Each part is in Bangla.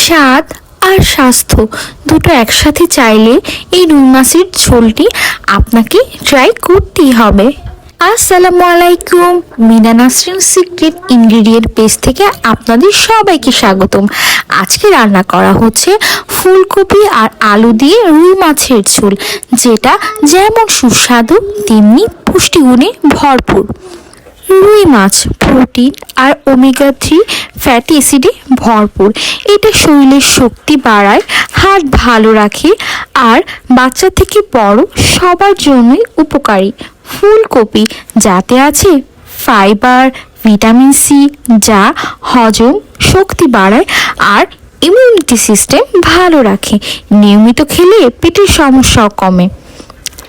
স্বাদ আর স্বাস্থ্য দুটো একসাথে চাইলে এই রুই মাছের ঝোলটি আপনাকে ট্রাই করতেই হবে। আসসালামু আলাইকুম, Mina Nasrin secret ingredient page থেকে আপনাদের সবাইকে স্বাগতম। আজকে রান্না করা হচ্ছে ফুলকপি আর আলু দিয়ে রুই মাছের ঝোল, যেটা যেমন সুস্বাদু তেমনি পুষ্টিগুণে ভরপুর। রুই মাছ প্রোটিন আর ওমেগা 3 ফ্যাটি অ্যাসিডে ভরপুর। এটা শরীরের শক্তি বাড়ায়, হার্ট ভালো রাখে আর বাচ্চা থেকে বড় সবার জন্যই উপকারী। ফুলকপি যাতে আছে ফাইবার, ভিটামিন সি, যা হজম শক্তি বাড়ায় আর ইমিউনিটি সিস্টেম ভালো রাখে। নিয়মিত খেলে পেটের সমস্যাও কমে।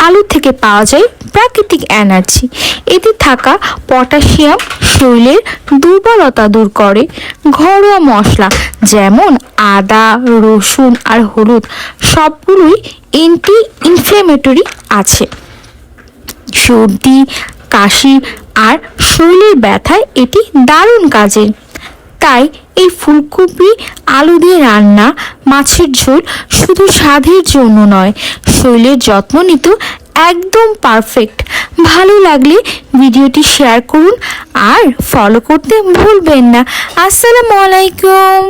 আলু থেকে পাওয়া যায় প্রাকৃতিক এনার্জি। এতে থাকা পটাশিয়াম শরীরের দুর্বলতা দূর করে। ঘরোয়া মশলা যেমন আদা, রসুন আর হলুদ সবগুলোই অ্যান্টি ইনফ্ল্যামেটরি আছে। সর্দি, কাশি আর শরীরের ব্যথায় এটি দারুণ কাজের। তাই এই ফুলকপি আলু দিয়ে রান্না মাছের ঝোল শুধু স্বাদের জন্য নয়, শরীরের যত্ন নিতেও একদম পারফেক্ট। ভালো লাগলে ভিডিওটি শেয়ার করুন আর ফলো করতে ভুলবেন না। আসসালামু আলাইকুম।